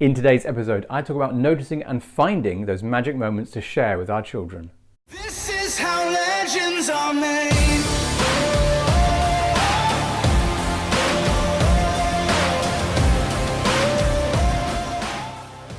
In today's episode, I talk about noticing and finding those magic moments to share with our children. This is how legends are made.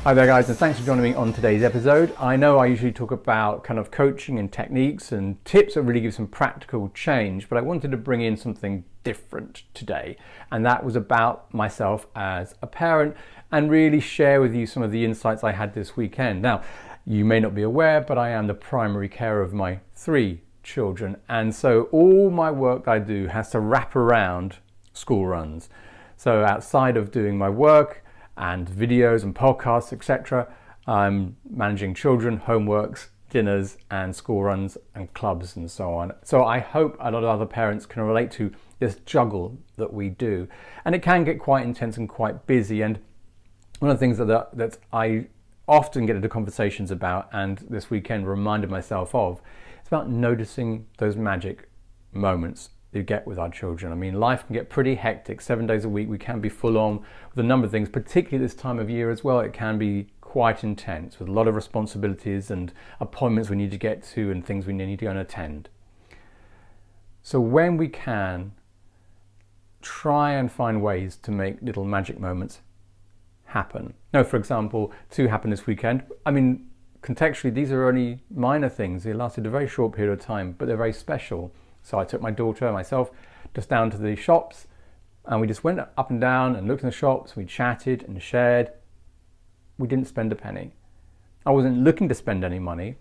Hi there guys, and thanks for joining me on today's episode. I know I usually talk about kind of coaching and techniques and tips that really give some practical change, but I wanted to bring in something different today. And that was about myself as a parent and really share with you some of the insights I had this weekend. Now, you may not be aware, but I am the primary carer of my 3 children. And so all my work I do has to wrap around school runs. So outside of doing my work, and videos and podcasts, etc. I'm managing children, homeworks, dinners, and school runs and clubs and so on. So I hope a lot of other parents can relate to this juggle that we do. And it can get quite intense and quite busy. And one of the things that I often get into conversations about, and this weekend reminded myself of, it's about noticing those magic moments you get with our children. I mean, life can get pretty hectic. 7 days a week, we can be full on with a number of things, particularly this time of year as well. It can be quite intense with a lot of responsibilities and appointments we need to get to and things we need to go and attend. So when we can, try and find ways to make little magic moments happen. Now, for example, 2 happened this weekend. I mean, contextually, these are only minor things. They lasted a very short period of time, but they're very special. So I took my daughter and myself just down to the shops, and we just went up and down and looked in the shops. We chatted and shared. We didn't spend a penny. I wasn't looking to spend any money,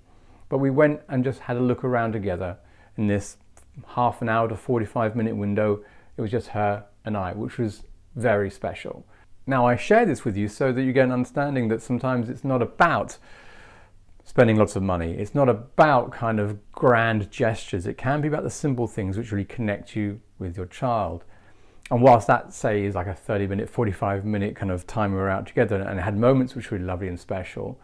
but we went and just had a look around together in this half an hour to 45-minute window. It was just her and I, which was very special. Now, I share this with you so that you get an understanding that sometimes it's not about spending lots of money. It's not about kind of grand gestures. It can be about the simple things which really connect you with your child. And whilst that, say, is like a 30-minute, 45-minute kind of time we were out together and had moments which were really lovely and special,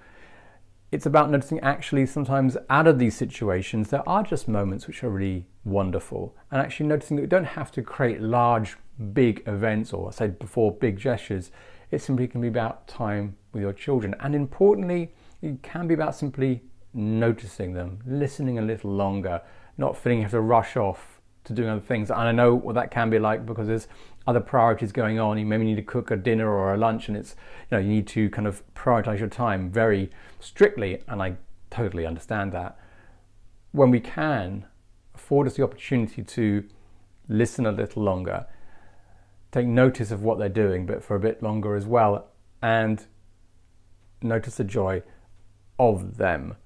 it's about noticing actually sometimes out of these situations, there are just moments which are really wonderful. And actually noticing that we don't have to create large, big events or, I said before, big gestures. It simply can be about time with your children. And importantly, it can be about simply noticing them, listening a little longer, not feeling you have to rush off to doing other things. And I know what that can be like because there's other priorities going on. You maybe need to cook a dinner or a lunch, and it's, you need to kind of prioritize your time very strictly. And I totally understand that. When we can, afford us the opportunity to listen a little longer, take notice of what they're doing, but for a bit longer as well, and notice the joy of them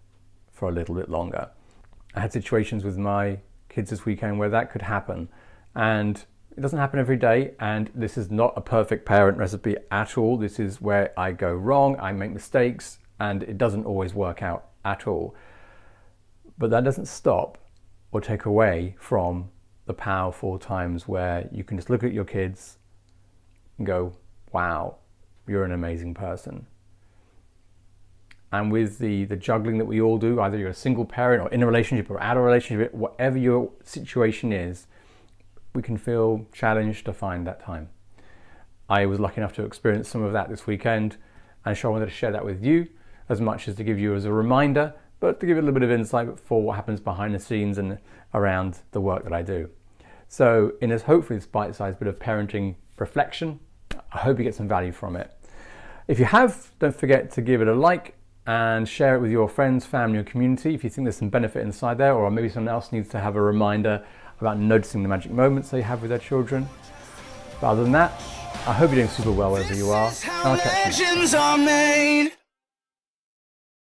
for a little bit longer. I had situations with my kids this weekend where that could happen, and it doesn't happen every day, and this is not a perfect parent recipe at all. This is where I go wrong, I make mistakes, and it doesn't always work out at all. But that doesn't stop or take away from the powerful times where you can just look at your kids and go, wow, you're an amazing person. And with the juggling that we all do, either you're a single parent or in a relationship or out of a relationship, whatever your situation is, we can feel challenged to find that time. I was lucky enough to experience some of that this weekend, and so I wanted to share that with you as much as to give you as a reminder, but to give you a little bit of insight for what happens behind the scenes and around the work that I do. So in this hopefully this bite-sized bit of parenting reflection, I hope you get some value from it. If you have, don't forget to give it a like and share it with your friends, family, or community if you think there's some benefit inside there, or maybe someone else needs to have a reminder about noticing the magic moments they have with their children. But other than that, I hope you're doing super well wherever you are, and I'll catch you next time.